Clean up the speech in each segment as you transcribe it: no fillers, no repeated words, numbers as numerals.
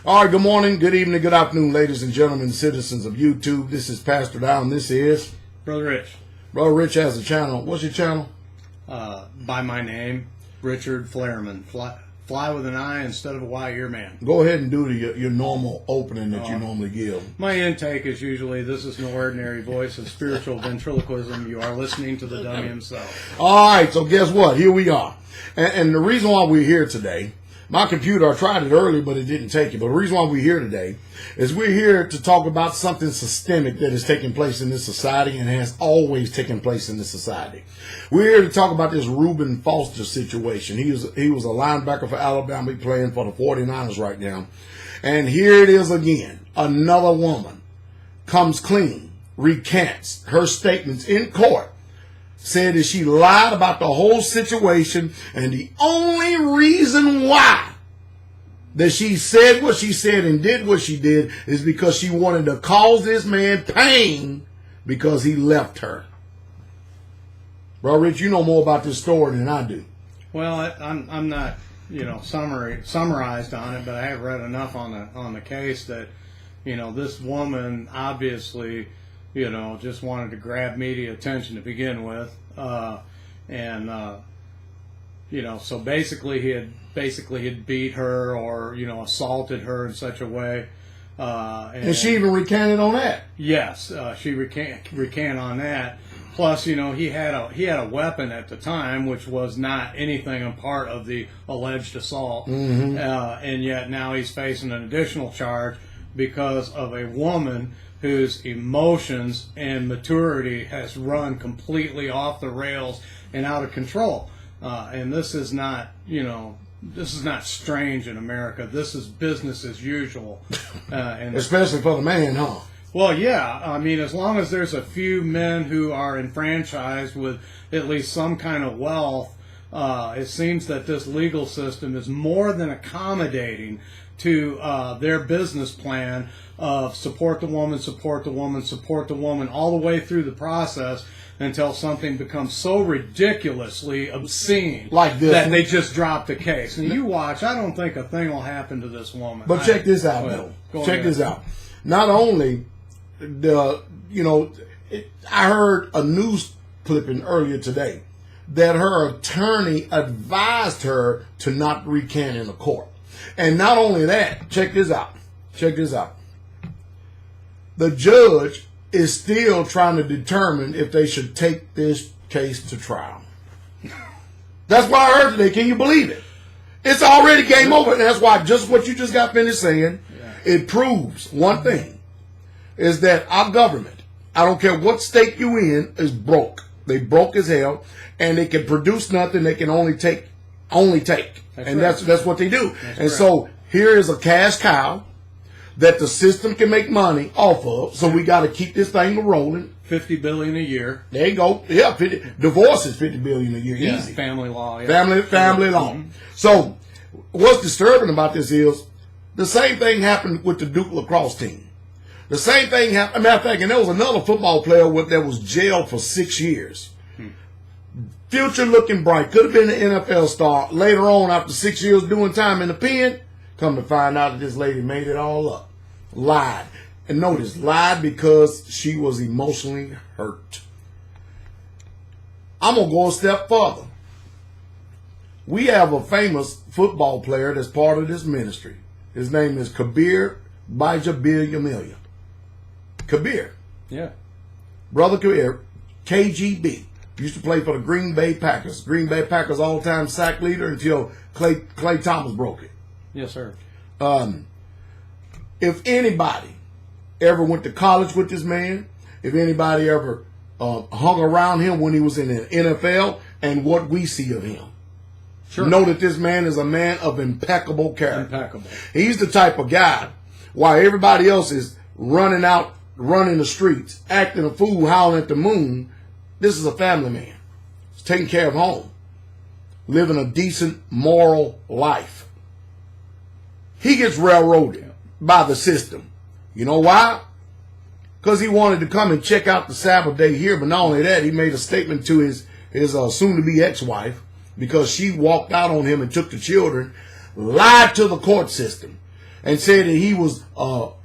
All right, good morning, good evening, good afternoon, ladies and gentlemen, citizens of YouTube. This is Pastor Dowell, and this is Brother Rich. Brother Rich has a channel. What's your channel? By my name, Richard Flairman. Fly with an I instead of a Y, your man. Go ahead and do your normal opening that you normally give. My intake is usually, this is no ordinary voice of spiritual ventriloquism. You are listening to the dummy himself. All right, so guess what? Here we are. And the reason why we're here today, my computer, I tried it early, but it didn't take it. But the reason why we're here today is we're here to talk about something systemic that is taking place in this society and has always taken place in this society. We're here to talk about this Reuben Foster situation. He was a linebacker for Alabama, playing for the 49ers right now. And here it is again. Another woman comes clean, recants her statements in court, said that she lied about the whole situation, and the only reason why that she said what she said and did what she did is because she wanted to cause this man pain because he left her. Bro, Rich, you know more about this story than I do. Well, I'm not, summarized on it, but I have read enough on the case that, this woman obviously, just wanted to grab media attention to begin with, so basically he had beat her or assaulted her in such a way, and she even recanted on that. Yes, she recant on that. Plus, he had a weapon at the time, which was not anything a part of the alleged assault, and yet now he's facing an additional charge because of a woman whose emotions and maturity has run completely off the rails and out of control. And this is not, this is not strange in America. This is business as usual. And especially for the man, huh? Well, yeah. I mean, as long as there's a few men who are enfranchised with at least some kind of wealth, it seems that this legal system is more than accommodating to their business plan of support the woman, support the woman, support the woman, all the way through the process until something becomes so ridiculously obscene like this that they just drop the case. And you watch, I don't think a thing will happen to this woman. But check this out, though. Check this out. Not only I heard a news clipping earlier today that her attorney advised her to not recant in the court. And not only that, check this out. Check this out. The judge is still trying to determine if they should take this case to trial. That's what I heard today. Can you believe it? It's already game over. And that's why just what you just got finished saying, it proves one thing, is that our government, I don't care what state you in, is broke. They broke as hell, and they can produce nothing. They can only take. That's what they do. So here is a cash cow that the system can make money off of. So we got to keep this thing rolling. $50 billion a year. There you go. Yeah, divorce is $50 billion a year. Yeah, easy. Family law. Yeah. Family law. So what's disturbing about this is the same thing happened with the Duke lacrosse team. The same thing happened. Matter of fact, and there was another football player that was jailed for 6 years. Future looking bright. Could have been an NFL star. Later on, after 6 years doing time in the pen, come to find out that this lady made it all up. Lied. And notice, lied because she was emotionally hurt. I'm going to go a step further. We have a famous football player that's part of this ministry. His name is Kabir Bijabilia. Kabir. Yeah. Brother Kabir, KGB. Used to play for the Green Bay Packers. Green Bay Packers all-time sack leader until Clay Thomas broke it. Yes, sir. If anybody ever went to college with this man, if anybody ever hung around him when he was in the NFL and what we see of him, know that this man is a man of impeccable character. Impeccable. He's the type of guy, while everybody else is running the streets, acting a fool, howling at the moon, this is a family man. He's taking care of home, living a decent, moral life. He gets railroaded by the system. You know why? Because he wanted to come and check out the Sabbath day here, but not only that, he made a statement to his soon-to-be ex-wife because she walked out on him and took the children, lied to the court system. and said that he was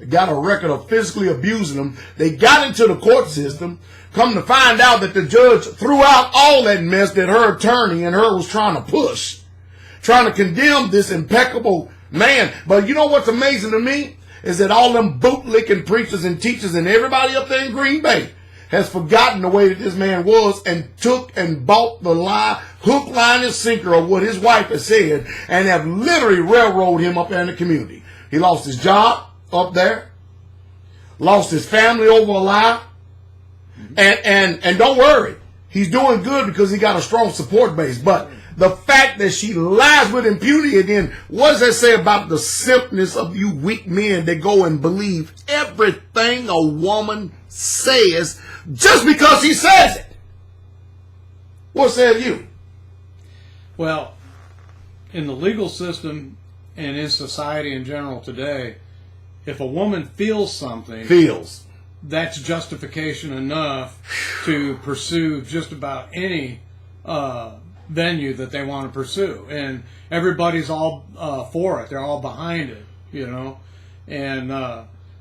got a record of physically abusing them. They got into the court system. Come to find out that the judge threw out all that mess that her attorney and her was trying to push, trying to condemn this impeccable man. But you know what's amazing to me is that all them bootlicking preachers and teachers and everybody up there in Green Bay has forgotten the way that this man was and took and bought the lie, hook, line, and sinker of what his wife has said, and have literally railroaded him up there in the community. He lost his job up there, lost his family over a lie, and don't worry, he's doing good because he got a strong support base. But the fact that she lies with impunity, and then what does that say about the simpness of you weak men that go and believe everything a woman says just because he says it? What says you? Well, in the legal system and in society in general today, if a woman feels something, that's justification enough to pursue just about any venue that they want to pursue, and everybody's all for it. They're all behind it, you know. And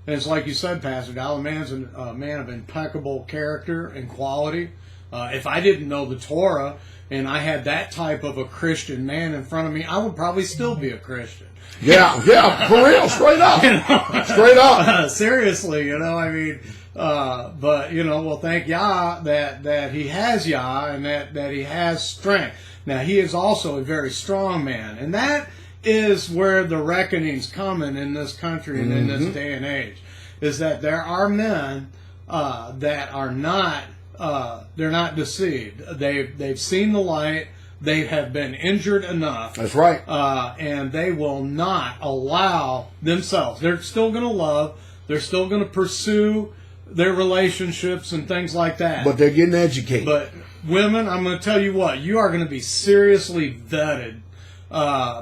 it's like you said, Pastor Dowell, the man's a man of impeccable character and quality. If I didn't know the Torah and I had that type of a Christian man in front of me, I would probably still be a Christian. Yeah, for real, straight up. You know? Straight up. Seriously, you know, I mean, but, you know, well, thank Yah that he has Yah and that he has strength. Now, he is also a very strong man, and that is where the reckoning's coming in this country and in this day and age, is that there are men that are not, they're not deceived. They've seen the light. They have been injured enough. That's right. And they will not allow themselves. They're still going to love. They're still going to pursue their relationships and things like that. But they're getting educated. But women, I'm going to tell you what, you are going to be seriously vetted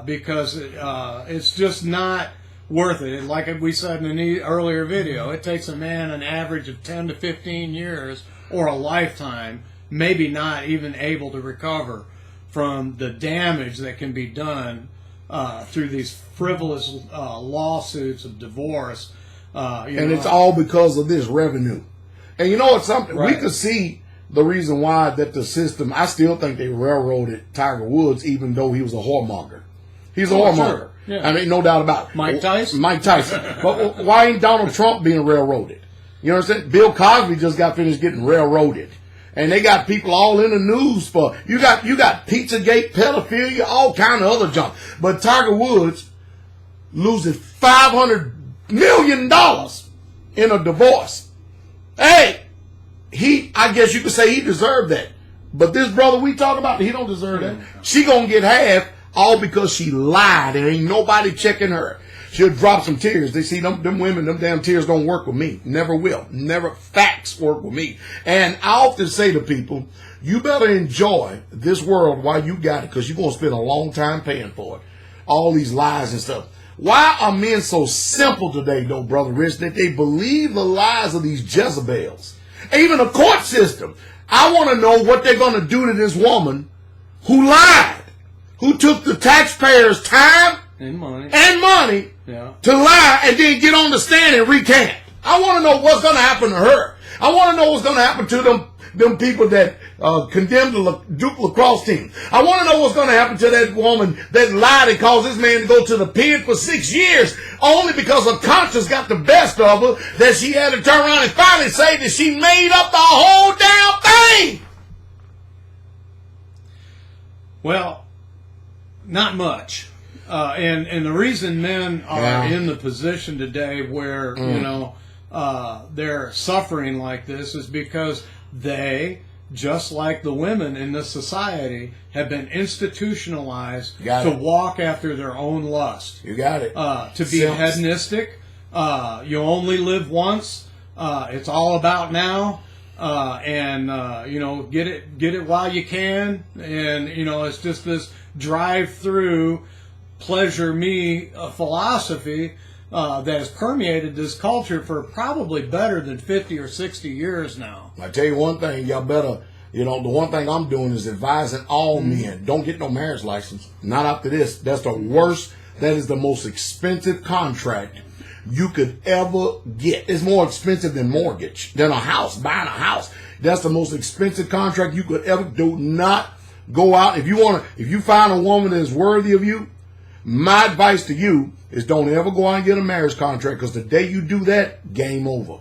because it's just not worth it. And like we said in an earlier video, it takes a man an average of 10 to 15 years or a lifetime, maybe not even able to recover from the damage that can be done through these frivolous lawsuits of divorce. It's all because of this revenue. And you know what's something? Right. We could see the reason why that the system, I still think they railroaded Tiger Woods, even though he was a whoremonger. He's a whoremonger. Sure. Yeah. I mean, no doubt about it. Mike Tyson? Mike Tyson. But why ain't Donald Trump being railroaded? You know what I'm saying? Bill Cosby just got finished getting railroaded. And they got people all in the news for, you got Pizzagate, pedophilia, all kind of other junk. But Tiger Woods loses $500 million in a divorce. Hey, I guess you could say he deserved that. But this brother we talk about, he don't deserve that. She gonna get half, all because she lied and ain't nobody checking her. She'll drop some tears. They see them women, them damn tears don't work with me. Never will. Never facts work with me. And I often say to people, you better enjoy this world while you got it, because you're going to spend a long time paying for it. All these lies and stuff. Why are men so simple today, though, Brother Rich, that they believe the lies of these Jezebels? Even the court system. I want to know what they're going to do to this woman who lied, who took the taxpayers' time and money to lie and then get on the stand and recant. I want to know what's going to happen to her. I want to know what's going to happen to them people that condemned the Duke lacrosse team. I want to know what's going to happen to that woman that lied and caused this man to go to the pen for 6 years only because her conscience got the best of her, that she had to turn around and finally say that she made up the whole damn thing. Well, not much. And the reason men are in the position today where, you know, they're suffering like this is because they, just like the women in this society, have been institutionalized to walk after their own lust. You got it. To be hedonistic. You only live once. It's all about now. You know, get it while you can. And, you know, it's just this drive-through pleasure me philosophy that has permeated this culture for probably better than 50 or 60 years now. I tell you one thing, y'all better, you know, the one thing I'm doing is advising all men, don't get no marriage license. Not after this. That's the worst that is the most expensive contract you could ever get. It's more expensive than mortgage, than a house, buying a house. That's the most expensive contract you could ever do. Not go out. If you find a woman that is worthy of you, my advice to you is don't ever go out and get a marriage contract, because the day you do that, game over.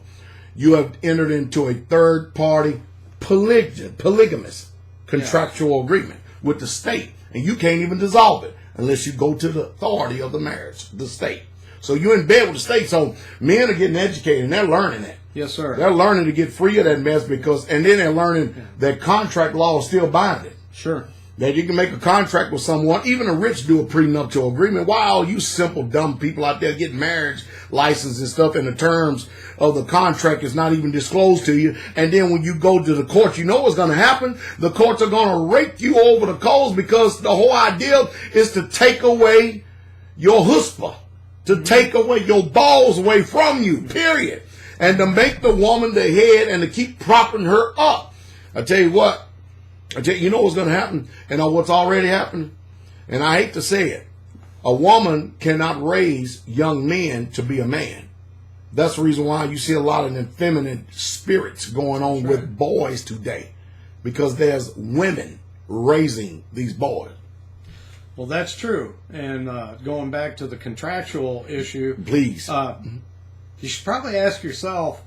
You have entered into a third party polygamous contractual agreement with the state, and you can't even dissolve it unless you go to the authority of the marriage, the state. So you're in bed with the state. So men are getting educated, and they're learning that. Yes, sir. They're learning to get free of that mess, and then they're learning that contract law is still binding. Sure. That you can make a contract with someone, even the rich do a prenuptial agreement. Why all you simple, dumb people out there getting marriage license and stuff, and the terms of the contract is not even disclosed to you? And then when you go to the court, you know what's going to happen? The courts are going to rake you over the coals, because the whole idea is to take away your chutzpah, to take away your balls away from you, period. And to make the woman the head and to keep propping her up. I tell you what. You know what's going to happen, and what's already happening? And I hate to say it. A woman cannot raise young men to be a man. That's the reason why you see a lot of effeminate spirits going on with boys today, because there's women raising these boys. Well, that's true. And going back to the contractual issue, please, you should probably ask yourself,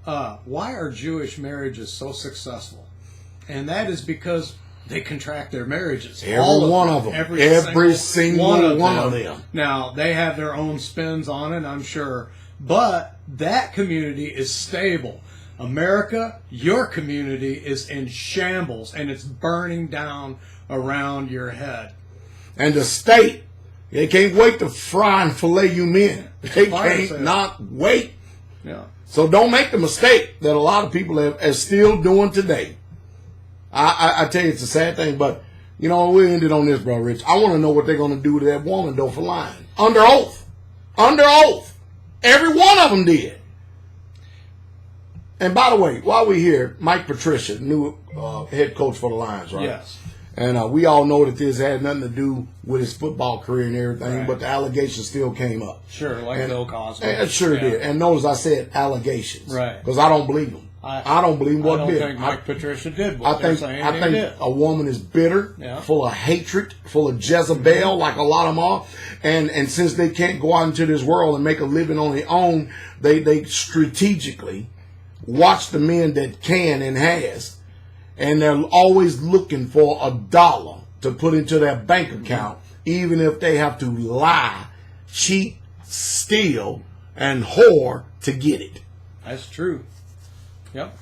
why are Jewish marriages so successful? And that is because they contract their marriages. Every one of them. Every single one of them. Now, they have their own spins on it, I'm sure. But that community is stable. America, your community is in shambles, and it's burning down around your head. And the state, they can't wait to fry and fillet you men. They can't not wait. Yeah. So don't make the mistake that a lot of people are still doing today. I tell you, it's a sad thing, but, you know, we ended on this, bro, Rich. I want to know what they're going to do to that woman, though, for lying. Under oath. Under oath. Every one of them did. And by the way, while we're here, Mike Patricia, new head coach for the Lions, right? Yes. And we all know that this had nothing to do with his football career and everything, but the allegations still came up. Sure, like Bill Cosby. It sure did. And notice I said allegations. Right. Because I don't believe them. I don't believe what bit. I don't think Mike Patricia did what they're saying I think did. A woman is bitter, full of hatred, full of Jezebel, like a lot of them are. And since they can't go out into this world and make a living on their own, they strategically watch the men that can and has. And they're always looking for a dollar to put into their bank account, even if they have to lie, cheat, steal, and whore to get it. That's true. Yep.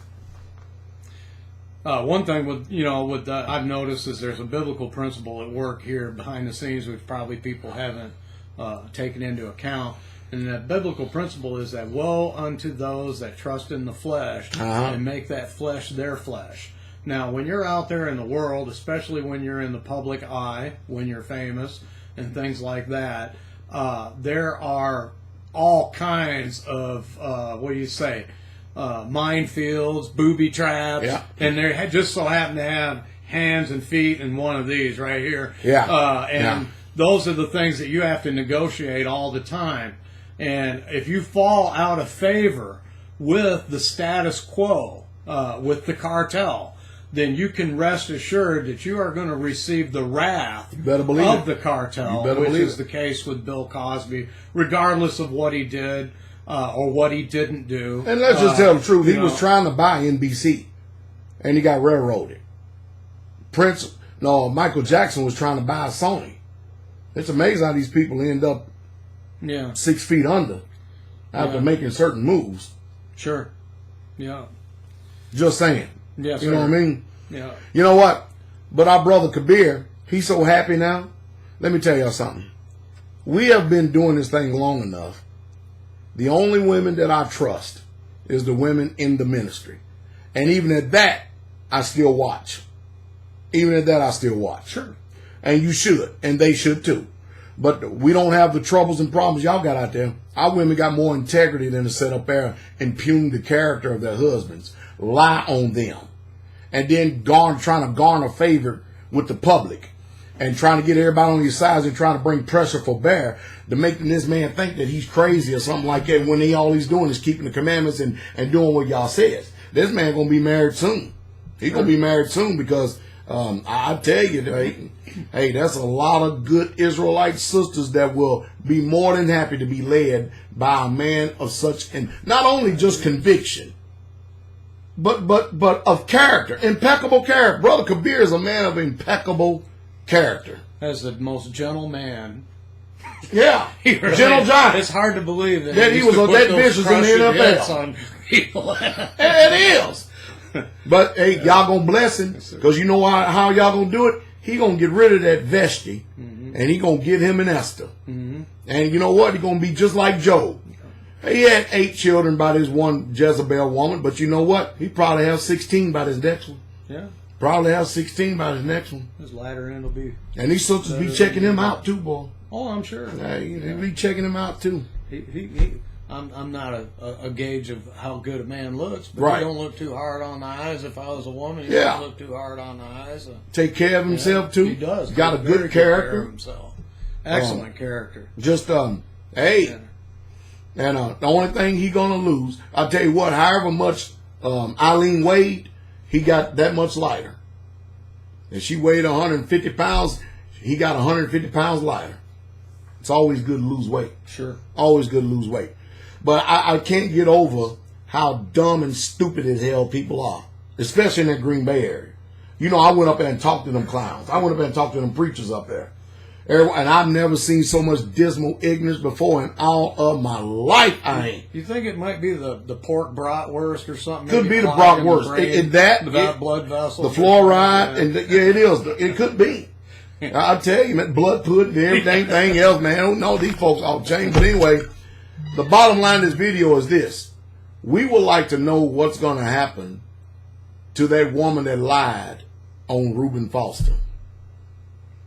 One thing with I've noticed is there's a biblical principle at work here behind the scenes, which probably people haven't taken into account. And that biblical principle is that woe unto those that trust in the flesh and make that flesh their flesh. Now, when you're out there in the world, especially when you're in the public eye, when you're famous and things like that, there are all kinds of minefields, booby traps, and they just so happen to have hands and feet in one of these right here. Those are the things that you have to negotiate all the time. And if you fall out of favor with the status quo, with the cartel, then you can rest assured that you are going to receive the wrath of the cartel, which is the case with Bill Cosby, regardless of what he did or what he didn't do. And let's just tell the truth. He was trying to buy NBC, and he got railroaded. Michael Jackson was trying to buy Sony. It's amazing how these people end up 6 feet under after making certain moves. Sure. Yeah. Just saying. Yes, you know what I mean? Yeah. You know what? But our brother Kabir, he's so happy now. Let me tell y'all something. We have been doing this thing long enough. The only women that I trust is the women in the ministry. And even at that, I still watch. Even at that, I still watch. Sure. And you should. And they should too. But we don't have the troubles and problems y'all got out there. Our women got more integrity than to sit up there and impugn the character of their husbands, lie on them, and then trying to garner favor with the public. and trying to get everybody on your sides and trying to bring pressure for bear to making this man think that he's crazy or something like that when all he's doing is keeping the commandments and doing what y'all says. This man going to be married soon. He's going to be married soon because I tell you, hey, that's a lot of good Israelite sisters that will be more than happy to be led by a man of such, and not only just conviction, but of character, impeccable character. Brother Kabir is a man of impeccable character. As the most gentle man. Yeah, Really, gentle giant. It's hard to believe that he was that vicious in the NFL. On people. It is. But hey, y'all gonna bless him because you know how y'all gonna do it. He gonna get rid of that Vashti, and he gonna give him an Esther. And you know what? He gonna be just like Job. He had 8 children by this one Jezebel woman, but you know what? He probably have 16 by this next one. Yeah. Probably have 16 by this next one. His latter end will be. And these sisters be checking him out too, boy. Oh, I'm sure. They be checking him out too. I'm not a gauge of how good a man looks, but right. He don't look too hard on the eyes. If I was a woman, he don't look too hard on the eyes. Take care of himself too. He does. Got a good character. Care of himself. Excellent character. Just hey. Yeah. And the only thing he gonna lose, I'll tell you what, however much Eileen weighed, he got that much lighter. If she weighed 150 pounds, he got 150 pounds lighter. It's always good to lose weight. Sure. Always good to lose weight. But I can't get over how dumb and stupid as hell people are, especially in that Green Bay area. You know, I went up there and talked to them clowns. I went up there and talked to them preachers up there. And I've never seen so much dismal ignorance before in all of my life. I ain't. You think it might be the pork bratwurst or something? Could be the bratwurst. The blood vessels. The fluoride. And it is. It could be. I tell you, man, blood pudding and everything else, man. I don't know these folks off chain. But anyway, the bottom line of this video is this. We would like to know what's going to happen to that woman that lied on Reuben Foster.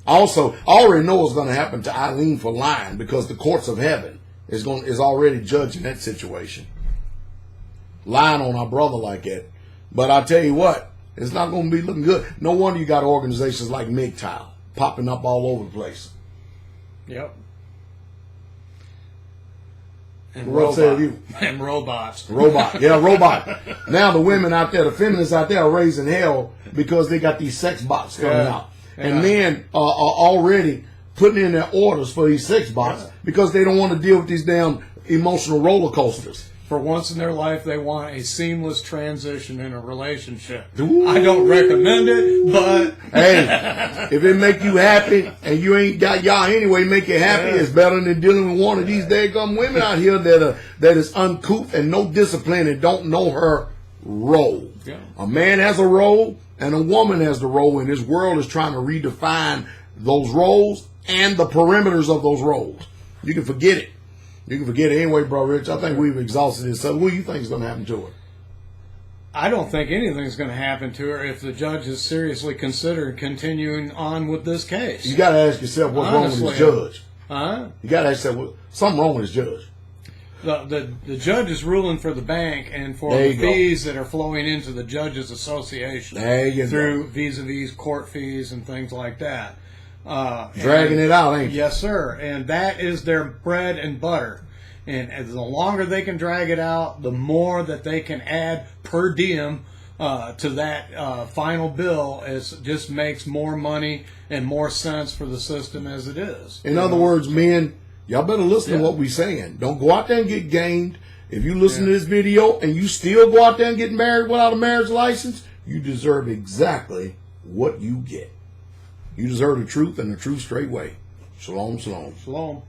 Also, I already know what's going to happen to Eileen for lying because the courts of heaven is already judging that situation. Lying on our brother like that. But I tell you what, it's not going to be looking good. No wonder you got organizations like MGTOW popping up all over the place. Yep. And what say you? And robots. Robot. Yeah, robot. Now the women out there, the feminists out there are raising hell because they got these sex bots coming out. And men are already putting in their orders for these sex bots because they don't want to deal with these damn emotional roller coasters. For once in their life, they want a seamless transition in a relationship. Ooh. I don't recommend it, but... Hey, if it make you happy and you ain't got y'all anyway, make you happy, it's better than dealing with one of these daggum women out here that is uncouth and no discipline and don't know her role. Yeah. A man has a role. And a woman has the role, and this world is trying to redefine those roles and the perimeters of those roles. You can forget it. You can forget it. Anyway, Bro Rich, I think we've exhausted this. So what do you think is going to happen to her? I don't think anything's going to happen to her if the judge is seriously considered continuing on with this case. You got to ask yourself what's wrong with this judge. Huh? You got to ask yourself something wrong with this judge. The judge is ruling for the bank and for the fees that are flowing into the judges' association through vis-a-vis court fees and things like that. Dragging it out, ain't you? Yes, sir. And that is their bread and butter. And the longer they can drag it out, the more that they can add per diem to that final bill. It just makes more money and more sense for the system as it is. In other words, men, y'all better listen to what we're saying. Don't go out there and get gamed. If you listen to this video and you still go out there and get married without a marriage license, you deserve exactly what you get. You deserve the truth and the truth straight way. Shalom, shalom. Shalom.